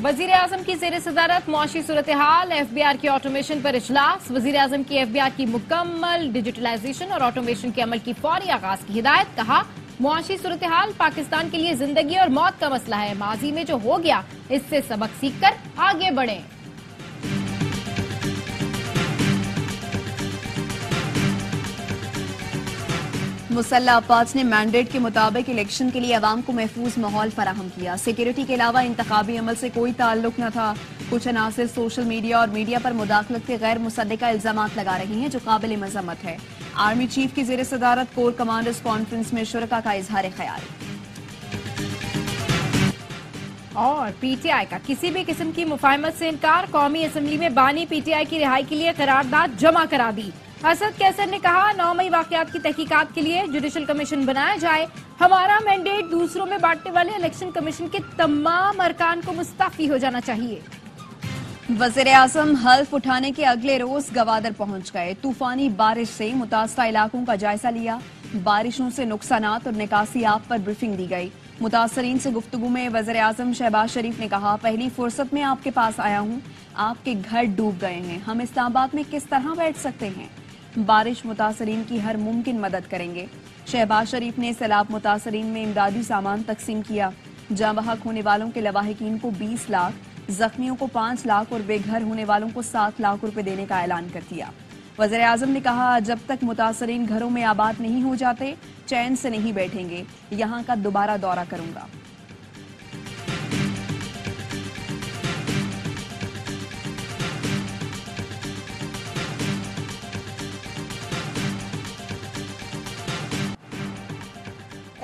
وزیر اعظم کی زیر صدارت معاشی صورتحال، ایف بی آر کی آٹومیشن پر اجلاس۔ وزیر اعظم کی ایف بی آر کی مکمل ڈیجیٹلائزیشن اور آٹومیشن کے عمل کی فوری آغاز کی ہدایت۔ کہا معاشی صورتحال پاکستان کے لیے زندگی اور موت کا مسئلہ ہے، ماضی میں جو ہو گیا اس سے سبق سیکھ کر آگے بڑھیں۔ مسلح افواج نے مینڈیٹ کے مطابق الیکشن کے لیے عوام کو محفوظ ماحول فراہم کیا۔ سیکیورٹی کے علاوہ انتخابی عمل سے کوئی تعلق نہ تھا۔ کچھ عناصر سوشل میڈیا اور میڈیا پر مداخلت کے غیر مصدقہ الزامات لگا رہے ہیں جو قابل مذمت ہے۔ آرمی چیف کی زیر صدارت کور کمانڈرز کانفرنس میں شرکاء کا اظہار خیال۔ اور پی ٹی آئی کا کسی بھی قسم کی مفاہمت سے انکار، قومی اسمبلی میں بانی پی ٹی آئی کی رہائی کے لیے قرارداد جمع کرا دی۔ اسد کیسر نے کہا 9 مئی واقعات کی تحقیقات کے لیے جوڈیشل کمیشن بنایا جائے۔ ہمارا مینڈیٹ دوسروں میں بانٹنے والے الیکشن کمیشن کے تمام ارکان کو مستعفی ہو جانا چاہیے۔ وزیر اعظم حلف اٹھانے کے اگلے روز گوادر پہنچ گئے۔ طوفانی بارش سے متاثرہ علاقوں کا جائزہ لیا۔ بارشوں سے نقصانات اور نکاسیات پر بریفنگ دی گئی۔ متاثرین سے گفتگو میں وزیر اعظم شہباز شریف نے کہا پہلی فرصت میں آپ کے پاس آیا ہوں، آپ کے گھر ڈوب گئے ہیں، ہم اسلام آباد میں کس طرح بیٹھ سکتے ہیں؟ بارش متاثرین کی ہر ممکن مدد کریں گے۔ شہباز شریف نے سیلاب متاثرین میں امدادی سامان تقسیم کیا۔ جاں بحق ہونے والوں کے لواحقین کو 20 لاکھ، زخمیوں کو 5 لاکھ اور بے گھر ہونے والوں کو 7 لاکھ روپے دینے کا اعلان کر دیا۔ وزیر اعظم نے کہا جب تک متاثرین گھروں میں آباد نہیں ہو جاتے چین سے نہیں بیٹھیں گے، یہاں کا دوبارہ دورہ کروں گا۔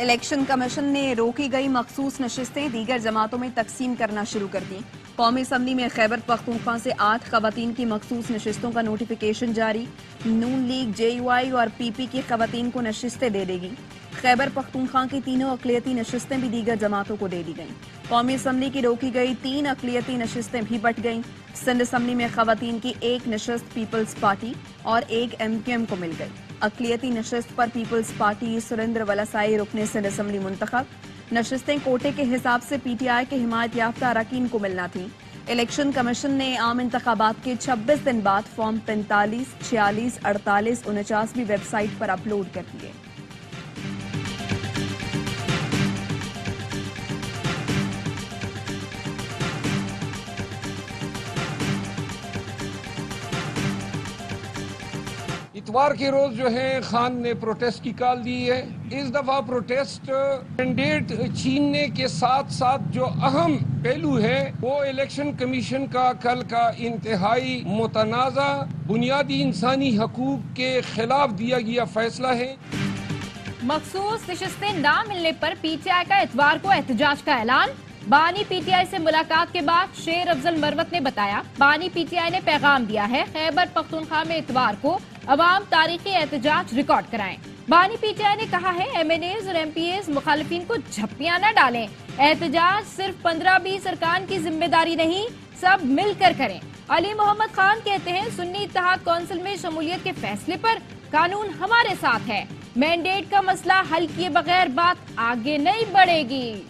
الیکشن کمیشن نے روکی گئی مخصوص نشستیں دیگر جماعتوں میں تقسیم کرنا شروع کر دیں۔ قومی اسمبلی میں خیبر پختونخوا سے 8 خواتین کی مخصوص نشستوں کا نوٹیفیکیشن جاری۔ نون لیگ، جے یو آئی اور پی پی کی خواتین کو نشستیں دے دے گی۔ خیبر پختونخوا کی تینوں اقلیتی نشستیں بھی دیگر جماعتوں کو دے دی گئیں۔ قومی اسمبلی کی روکی گئی 3 اقلیتی نشستیں بھی بٹ گئیں۔ سندھ اسمبلی میں خواتین کی 1 نشست پیپلز پارٹی اور 1 ایم کیو ایم کو مل گئی۔ اقلیتی نشست پر پیپلز پارٹی سریندر ولاسائی رکن سندھ اسمبلی منتخب۔ نشستیں کوٹے کے حساب سے پی ٹی آئی کے حمایت یافتہ اراکین کو ملنا تھیں۔ الیکشن کمیشن نے عام انتخابات کے 26 دن بعد فارم 45، 46، 48، 49 بھی ویب سائٹ پر اپلوڈ کر دیے۔ اتوار کے روز جو ہے خان نے پروٹیسٹ کی کال دی ہے۔ اس دفعہ پروٹیسٹ مینڈیٹ چھیننے کے ساتھ ساتھ جو اہم پہلو ہے وہ الیکشن کمیشن کا کل کا انتہائی متنازع بنیادی انسانی حقوق کے خلاف دیا گیا فیصلہ ہے۔ مخصوص نشستیں نہ ملنے پر پی ٹی آئی کا اتوار کو احتجاج کا اعلان۔ بانی پی ٹی آئی سے ملاقات کے بعد شیر افضل مروت نے بتایا بانی پی ٹی آئی نے پیغام دیا ہے خیبر پختونخوا میں اتوار کو عوام تاریخی احتجاج ریکارڈ کرائیں۔ بانی پی ٹی آئی نے کہا ہے ایم این ایز اور ایم پی ایز مخالفین کو جھپیاں نہ ڈالیں، احتجاج صرف 15-20 ارکان کی ذمہ داری نہیں، سب مل کر کریں۔ علی محمد خان کہتے ہیں سنی اتحاد کونسل میں شمولیت کے فیصلے پر قانون ہمارے ساتھ ہے، مینڈیٹ کا مسئلہ حل کیے بغیر بات آگے نہیں بڑھے گی۔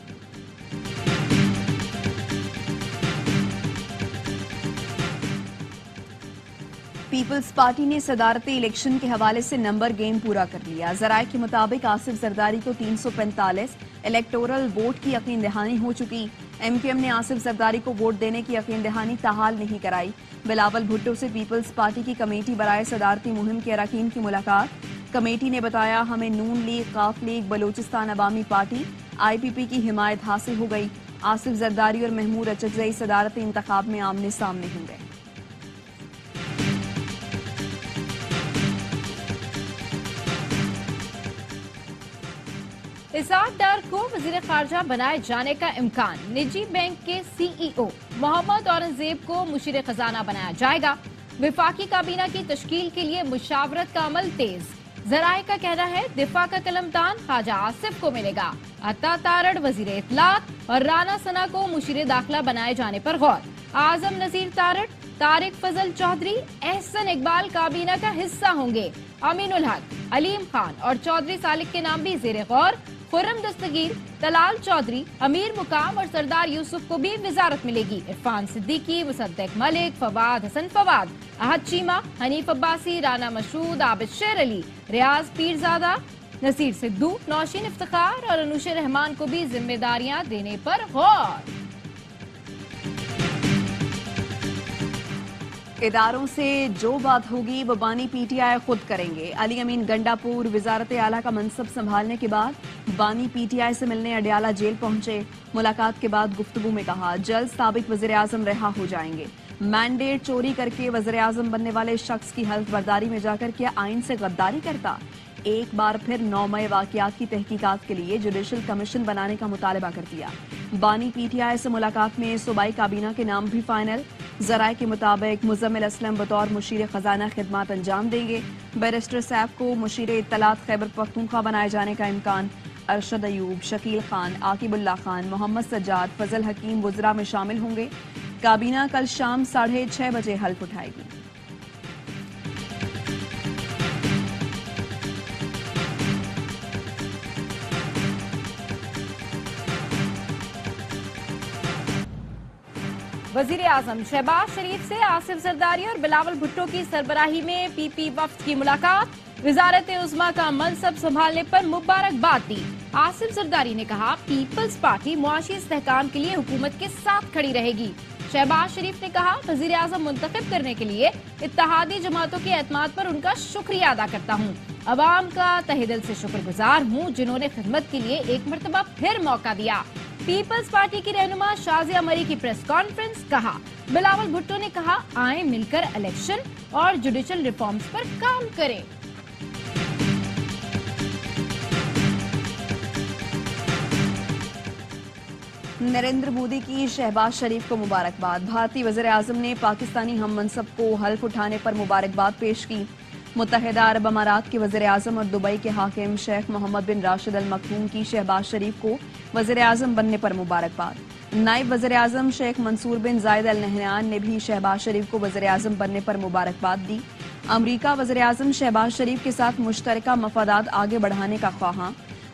پیپلز پارٹی نے صدارتی الیکشن کے حوالے سے نمبر گیم پورا کر لیا۔ ذرائع کے مطابق آصف زرداری کو 345 الیکٹورل ووٹ کی یقین دہانی ہو چکی۔ ایم کیو ایم نے آصف زرداری کو ووٹ دینے کی یقین دہانی تاحال نہیں کرائی۔ بلاول بھٹو سے پیپلز پارٹی کی کمیٹی برائے صدارتی مہم کے اراکین کی ملاقات۔ کمیٹی نے بتایا ہمیں نون لیگ، قاف لیگ، بلوچستان عوامی پارٹی، آئی پی پی کی حمایت حاصل ہو گئی۔ آصف زرداری اور محمود اچکزئی صدارتی انتخاب میں آمنے سامنے ہوں گے۔ اسحاق ڈار کو وزیر خارجہ بنائے جانے کا امکان۔ نجی بینک کے سی ای او محمد اورنگزیب کو مشیر خزانہ بنایا جائے گا۔ وفاقی کابینہ کی تشکیل کے لیے مشاورت کا عمل تیز۔ ذرائع کا کہنا ہے دفاع کا قلمدان خواجہ آصف کو ملے گا۔ عطا تارڑ وزیر اطلاعات اور رانا ثنا کو مشیر داخلہ بنائے جانے پر غور۔ اعظم نذیر تارڑ، طارق فضل چودھری، احسن اقبال کابینہ کا حصہ ہوں گے۔ امین الحق، علیم خان اور چودھری سالک کے نام بھی زیر غور۔ खुर्रम दस्तगीर, तलाल चौधरी, अमीर मुकाम और सरदार यूसुफ को भी वजारत मिलेगी। इरफान सिद्दीकी, मुसद्दक मलिक, फवाद हसन फवाद, अहद चीमा, हनीफ अब्बासी, राना मशहूद, आबिद शेर अली, रियाज पीरजादा, नसीर सिद्धू, नौशीन इफ्तिखार और अनुश रहमान को भी जिम्मेदारियां देने पर गौर। इदारों से जो बात होगी वो बानी पीटीआई खुद करेंगे। अली अमीन गंडापुर वजारत आला का मनसब संभालने के बाद बानी पीटीआई से मिलने अडयाला जेल पहुंचे। मुलाकात के बाद गुफ्तगू में कहा जल्द साबिक वज़ीर आज़म रिहा हो जाएंगे। मैंडेट चोरी करके वज़ीर आज़म बनने वाले शख्स की हल्फ बर्दारी में जाकर क्या आइन से गद्दारी करता। एक बार फिर 9 मई वाक़यात की तहकीकात के लिए जुडिशल कमीशन बनाने का मुतालबा कर दिया। बानी पीटीआई से मुलाकात में सूबाई काबीना के नाम भी फाइनल। ज़राए के मुताबिक मुज़म्मिल असलम बतौर मुशीर खजाना खिदमात अंजाम देंगे। बैरिस्टर सैफ को मुशीर इत्तलात खैबर पख्तूनख्वा बनाए जाने का इम्कान। अरशद अयूब, शकील खान, आकिबुल्ला खान, मोहम्मद सज्जाद, फजल हकीम वज़रा में शामिल होंगे। काबीना कल शाम 6:30 बजे हल्फ उठाएगी। वजीर आजम शहबाज शरीफ से आसिफ जरदारी और बिलावल भुट्टो की सरबराही में पीपी वफ्द की मुलाकात। वजारत उज़्मा का मनसब संभालने पर मुबारकबाद दी। आसिफ जरदारी ने कहा पीपल्स पार्टी मुआशी इस्तेहकाम के लिए हुकूमत के साथ खड़ी रहेगी। शहबाज शरीफ ने कहा वजीर आजम मुंतखब करने के लिए इत्तेहादी जमातों के एतमाद पर उनका शुक्रिया अदा करता हूँ। अवाम का तहे दिल से शुक्रगुजार हूँ जिन्होंने खिदमत के लिए एक मरतबा फिर मौका दिया। पीपल्स पार्टी की रहनुमा शाजिया मरी की प्रेस कॉन्फ्रेंस। कहा बिलावल भुट्टो ने कहा आए मिलकर इलेक्शन और जुडिशल रिफॉर्म्स पर काम करें। नरेंद्र मोदी की शहबाज शरीफ को मुबारकबाद। भारतीय वज़ीर आज़म ने पाकिस्तानी हम मनसब को हल्फ उठाने पर मुबारकबाद पेश की। मुत्तहिदा अरब अमारात के वज़ीर आज़म और दुबई के हाकिम शेख मोहम्मद बिन राशिद अल मखदूम की शहबाज शरीफ को वज़ीर आज़म बनने पर मुबारकबाद। नायब वज़ीर आज़म शेख मंसूर बिन जायद अल नहयान ने भी शहबाज शरीफ को वज़ीर आज़म बनने पर मुबारकबाद दी। अमरीका वज़ीर आज़म शहबाज शरीफ के साथ मुश्तरका मफादात आगे बढ़ाने का ख्वाहां।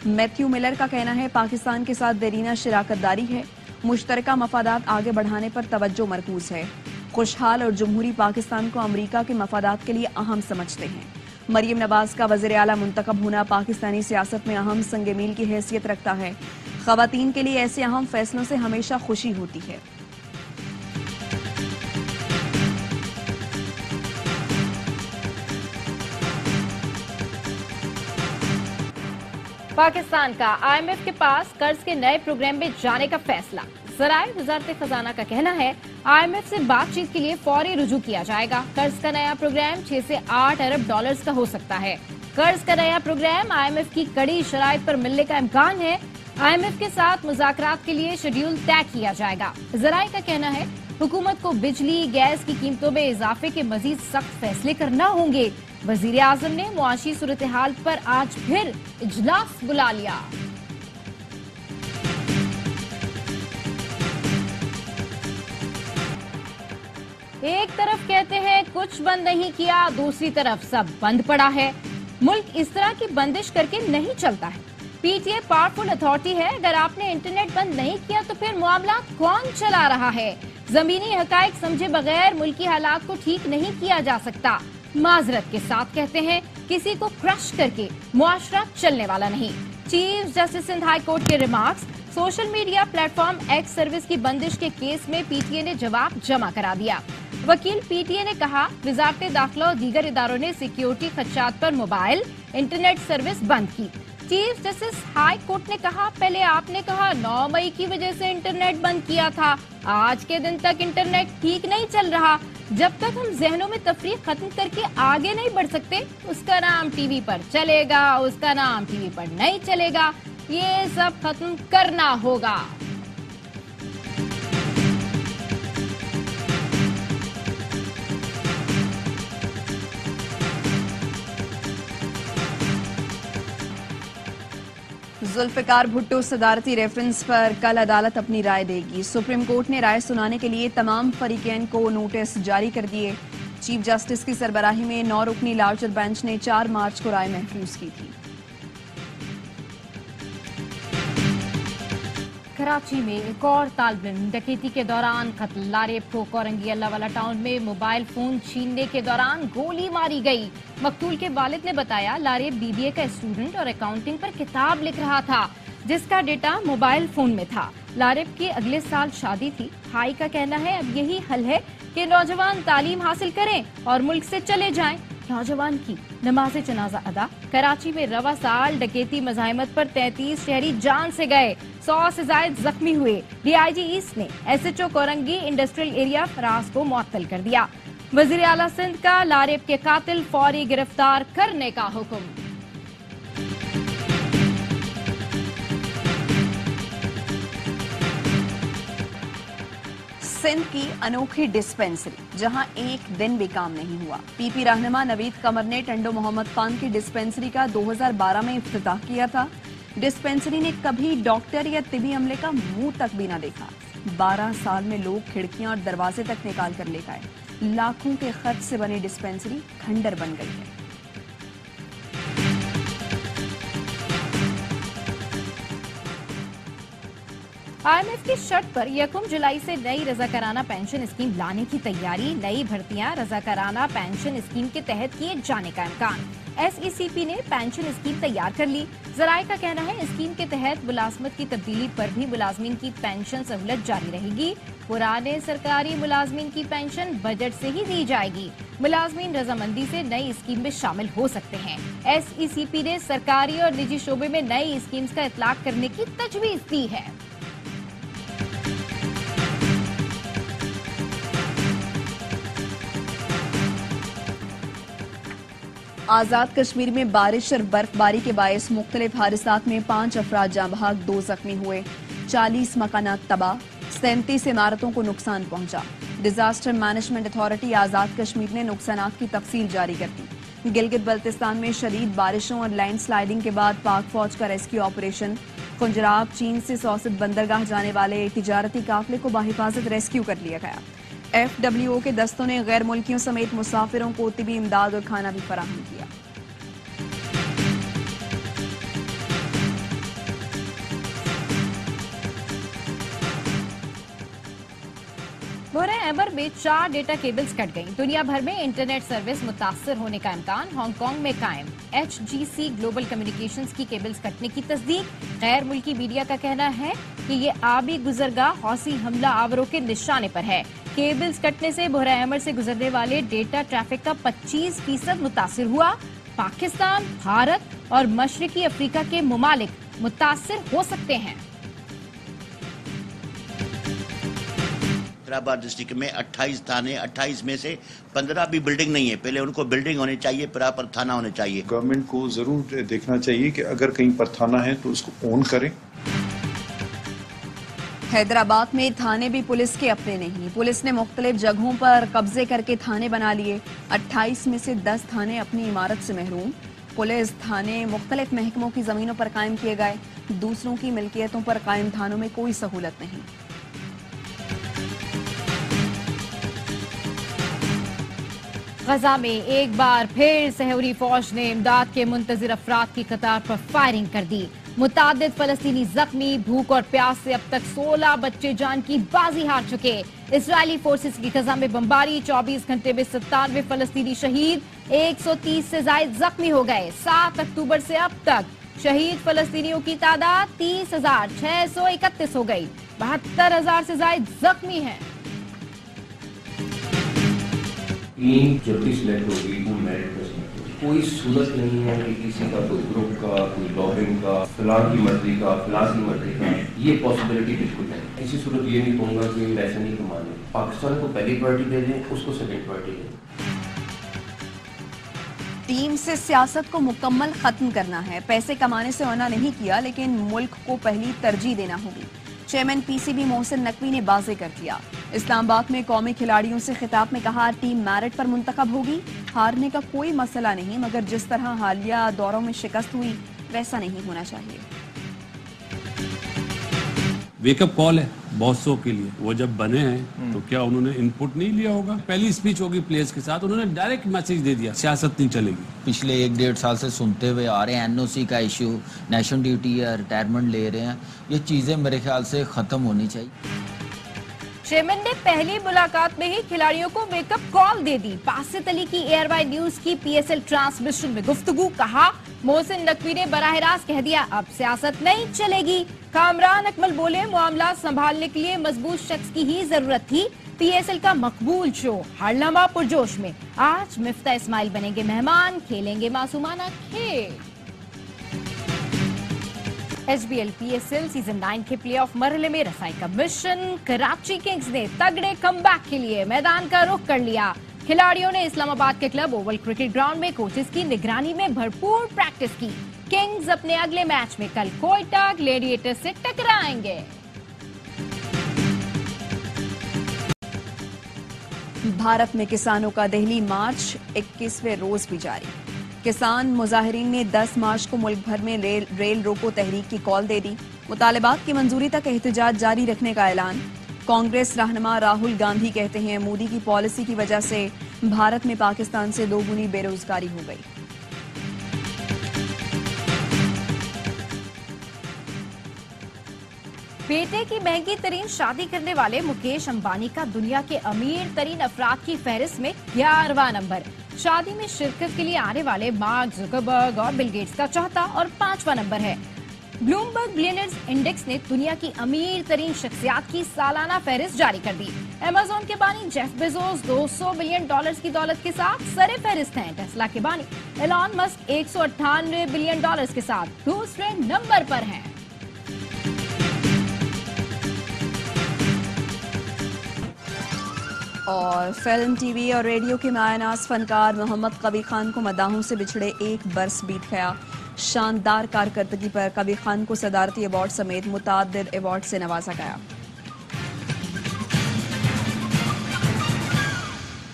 मैथ्यू मिलर का कहना है पाकिस्तान के साथ देरीना शराकतदारी है। मुश्तरका मफादात आगे बढ़ाने पर तवज्जो मरकूज है। खुशहाल और जमहूरी पाकिस्तान को अमरीका के मफादात के लिए अहम समझते हैं। मरियम नवाज का वज़ीर आला मुंतखब होना पाकिस्तानी सियासत में अहम संग मील की हैसियत रखता है। ख़वातीन के लिए ऐसे अहम फैसलों से हमेशा खुशी होती है। पाकिस्तान का IMF के पास कर्ज के नए प्रोग्राम में जाने का फैसला। ज़राए वज़ारत खजाना का कहना है IMF से बातचीत के लिए फौरी रुजू किया जाएगा। कर्ज का नया प्रोग्राम 6 से 8 अरब डॉलर्स का हो सकता है। कर्ज का नया प्रोग्राम IMF की कड़ी शराइत पर मिलने का इम्कान है। IMF के साथ मुज़ाकरात के लिए शेड्यूल तय किया जाएगा। ज़राए का कहना है हुकूमत को बिजली गैस की कीमतों में इजाफे के मजीद सख्त फैसले करना होंगे। वज़ीर आज़म ने मुआशी सूरत हाल पर आज फिर इजलास बुला लिया। एक तरफ कहते हैं कुछ बंद नहीं किया, दूसरी तरफ सब बंद पड़ा है। मुल्क इस तरह की बंदिश करके नहीं चलता है। पीटीआई पावरफुल अथॉरिटी है। अगर आपने इंटरनेट बंद नहीं किया तो फिर मामला कौन चला रहा है। जमीनी हकायक समझे बगैर मुल्की हालात को ठीक नहीं किया जा सकता। माजरत के साथ कहते हैं किसी को क्रश करके मुआशरा चलने वाला नहीं। Chief justice Sindh high court के remarks. Social media platform X service की बंदिश के केस में पीटीए ने जवाब जमा करा दिया। वकील पीटीए ने कहा वजारत दाखिला और दीगर इदारों ने सिक्योरिटी खदशात पर मोबाइल इंटरनेट सर्विस बंद की। चीफ जस्टिस हाई कोर्ट ने कहा पहले आपने कहा 9 मई की वजह से इंटरनेट बंद किया था। आज के दिन तक इंटरनेट ठीक नहीं चल रहा। जब तक हम जहनों में तफरीक खत्म करके आगे नहीं बढ़ सकते उसका नाम टीवी पर चलेगा, उसका नाम टीवी पर नहीं चलेगा। ये सब खत्म करना होगा। जुल्फिकार भुट्टो सदारती रेफरेंस पर कल अदालत अपनी राय देगी। सुप्रीम कोर्ट ने राय सुनाने के लिए तमाम फरीकैन को नोटिस जारी कर दिए। चीफ जस्टिस की सरबराही में 9 रुकनी लार्जर बेंच ने 4 मार्च को राय महफूज की थी। कराची में एक और तालिब इल्म डकैती के दौरान कत्ल। लारेब को कोरंगी अल्लाहवाला टाउन में मोबाइल फोन छीनने के दौरान गोली मारी गई। मकतूल के वालिद ने बताया लारेब बीबीए का स्टूडेंट और अकाउंटिंग पर किताब लिख रहा था जिसका डेटा मोबाइल फोन में था। लारेब की अगले साल शादी थी। भाई का कहना है अब यही हल है कि नौजवान तालीम हासिल करें और मुल्क से चले जाएं। नौजवान की नमाज जनाजा अदा। कराची में रवा साल डकैती मज़ाहिमत पर 33 शहरी जान से गए, 100 से जायद जख्मी हुए। डीआईजी ईस्ट ने SHO Korangi industrial area Faraz को मुअत्तल कर दिया। वज़ीर आला सिंध का लारेब के कातिल फौरी गिरफ्तार करने का हुक्म। सिंध की अनोखी डिस्पेंसरी जहां एक दिन भी काम नहीं हुआ। पीपी रहनुमा नवीद कमर ने टंडो मोहम्मद खान की डिस्पेंसरी का 2012 में इफ्तिताह किया था। डिस्पेंसरी ने कभी डॉक्टर या तिबी अमले का मुंह तक भी ना देखा। 12 साल में लोग खिड़कियां और दरवाजे तक निकाल कर ले गए। लाखों के खर्च से बनी डिस्पेंसरी खंडर बन गई है। IMF की शर्त पर 1 जुलाई से नई रजाकाराना पेंशन स्कीम लाने की तैयारी। नई भर्तियां रजाकाराना पेंशन स्कीम के तहत किए जाने का इम्कान। SECP ने पेंशन स्कीम तैयार कर ली। जराये का कहना है स्कीम के तहत मुलाजमत की तब्दीली पर भी मुलाजमीन की पेंशन सहूलत जारी रहेगी। पुराने सरकारी मुलाजमीन की पेंशन बजट से ही दी जाएगी। मुलाजमीन रजामंदी से नई स्कीम में शामिल हो सकते हैं। SECP ने सरकारी और निजी शोबे में नई स्कीम्स का इतलाक करने की तजवीज दी है। आजाद कश्मीर में बारिश और बर्फबारी के बायस मुख्तलिफ हादसात में 5 अफराद जाँ बहक, 2 जख्मी हुए। 40 मकानात तबाह, 37 इमारतों को नुकसान पहुंचा। डिजास्टर मैनेजमेंट अथॉरिटी आजाद कश्मीर ने नुकसानात की तफसील जारी कर दी। गिलगित बल्तिस्तान में शदीद बारिशों और लैंड स्लाइडिंग के बाद पाक फौज का रेस्क्यू ऑपरेशन। खुंजराब चीन से सौसत बंदरगाह जाने वाले तिजारती काफिले को बाहिफाजत रेस्क्यू कर लिया गया। FWO के दस्तों ने गैर मुल्कियों समेत मुसाफिरों को तिबी इमदाद और खाना भी फराहम किया। बुरे एबर में 4 डेटा केबल्स कट गईं। दुनिया भर में इंटरनेट सर्विस मुतासर होने का इम्कान। हांगकांग में कायम HGC ग्लोबल कम्युनिकेशंस की केबल्स कटने की तस्दीक। गैर मुल्की मीडिया का कहना है कि ये आबी गुजरगाह हौसी हमला आवरों के निशाने पर है। केबल्स कटने से बुहरा एमर से गुजरने वाले डेटा ट्रैफिक का 25% मुतासिर हुआ। पाकिस्तान, भारत और मशरकी अफ्रीका के मुमालिक मुतासिर हो सकते हैं। हैदराबाद डिस्ट्रिक्ट में 28 थाने, 28 में से 15 भी बिल्डिंग नहीं है। पहले उनको बिल्डिंग होनी चाहिए, प्रॉपर थाना होने चाहिए। गवर्नमेंट को जरूर देखना चाहिए कि अगर कहीं पर थाना है तो उसको ओन करें। हैदराबाद में थाने भी पुलिस के अपने नहीं। पुलिस ने मुख्तलिफ जगहों पर कब्जे करके थाने बना लिए। 28 में से 10 थाने अपनी इमारत से महरूम। पुलिस थाने मुख्तलिफ महकमों की जमीनों पर कायम किए गए। दूसरों की मिल्कियतों पर कायम थानों में कोई सहूलत नहीं। गजा में एक बार फिर सहूरी फौज ने इमदाद के मुंतजिर अफराद की कतार पर फायरिंग कर दी। मुतादिद फलस्तीनी जख्मी। भूख और प्यास से अब तक 16 बच्चे जान की बाजी हार चुके। इजरायली फोर्सेस की गजा में बमबारी। 24 घंटे में 97 फलस्तीनी शहीद। 130 से ज्यादा जख्मी हो गए। 7 अक्टूबर से अब तक शहीद फलस्तीनियों की तादाद 30,631 हो गई। 72,000 से ज्यादा जख्मी हैं। टीम जब भी सिलेक्ट होगी वो मेरिट पर सिलेक्ट होगी। कोई सूरत नहीं है कि किसी का कोई ग्रुप का, कोई लॉबिंग का, फिलहाल की मर्जी का, फिलहाल की मर्जी का, ये पॉसिबिलिटी बिल्कुल नहीं। किसी सूरत ये नहीं कहूँगा कि पैसे नहीं कमाने। पाकिस्तान को पहली प्रायोरिटी दे दें, उसको सेकंड प्रायोरिटी दें। टीम से सियासत को मुकम्मल खत्म करना है। पैसे कमाने से मना नहीं किया, लेकिन मुल्क को पहली तरजीह देना होगी। चेयरमैन PCB मोहसिन नकवी ने वाज़े कर दिया। इस्लामाबाद में कौमी खिलाड़ियों से खिताब में कहा टीम मेरिट पर मुंतखब होगी। हारने का कोई मसला नहीं, मगर जिस तरह हालिया दौरों में शिकस्त हुई वैसा नहीं होना चाहिए। वेकअप कॉल है बॉसों के लिए। वो जब बने हैं तो क्या उन्होंने इनपुट नहीं लिया होगा? पहली स्पीच होगी प्लेयर्स के साथ, उन्होंने डायरेक्ट मैसेज दे दिया सियासत नहीं चलेगी। पिछले 1-1.5 साल से सुनते हुए आ रहे हैं एनओसी का इशू, नेशनल ड्यूटी या रिटायरमेंट ले रहे हैं, ये चीजें मेरे ख्याल से खत्म होनी चाहिए। चेयरमैन ने पहली मुलाकात में ही खिलाड़ियों को वेकअप कॉल दे दी। बासित अली की एयरवाई न्यूज की पीएसएल ट्रांसमिशन में गुफ्तगू, कहा मोहसिन नकवी ने बराह रास्त कह दिया अब सियासत नहीं चलेगी। कामरान अकमल बोले मामला संभालने के लिए मजबूत शख्स की ही जरूरत थी। पीएसएल का मकबूल शो हर लम्हा पुरजोश में। आज मिफ्ता इस्माइल बनेंगे मेहमान, खेलेंगे मासूमाना खेल। एचबीएल पीएसएल सीजन 9 के प्लेऑफ मरहले में रसाई का मिशन। कराची किंग्स ने तगड़े कमबैक के लिए मैदान का रुख कर लिया। खिलाड़ियों ने इस्लामाबाद के क्लब ओवल क्रिकेट ग्राउंड में कोचेस की निगरानी में भरपूर प्रैक्टिस की। किंग्स अपने अगले मैच में कल कोयटा ग्लेडिएटर्स से टकराएंगे। भारत में किसानों का दिल्ली मार्च 21वें रोज भी जारी। किसान मुजाहिरीन ने 10 मार्च को मुल्क भर में रेल रोको तहरीक की कॉल दे दी। मुतालबात की मंजूरी तक एहतजाज जारी रखने का ऐलान। कांग्रेस रहनुमा राहुल गांधी कहते हैं मोदी की पॉलिसी की वजह से भारत में पाकिस्तान से दोगुनी बेरोजगारी हो गई। बेटे की महंगी तरीन शादी करने वाले मुकेश अंबानी का दुनिया के अमीर तरीन अफराद की फहरिस्त में 11वां नंबर। शादी में शिरकत के लिए आने वाले मार्क जुकरबर्ग और बिल गेट्स का चौथा और 5वां नंबर है। ब्लूमबर्ग बिलियनर्स इंडेक्स ने दुनिया की अमीर तरीन शख्सियात की सालाना फहरिस्त जारी कर दी। अमेज़न के बानी जेफ बेजोस $200 बिलियन की दौलत के साथ सरे फहरिस्त हैं। टेस्ला के बानी एलॉन मस्क $198 बिलियन के साथ दूसरे नंबर पर हैं। और फिल्म, टीवी और रेडियो के मायनाज फनकार मोहम्मद कबीर खान को मदाहों से बिछड़े एक बरस बीत गया। शानदार कारकर्दगी पर कबीर खान को सदारती अवार्ड समेत मुतअद्दिद अवार्ड से नवाजा गया।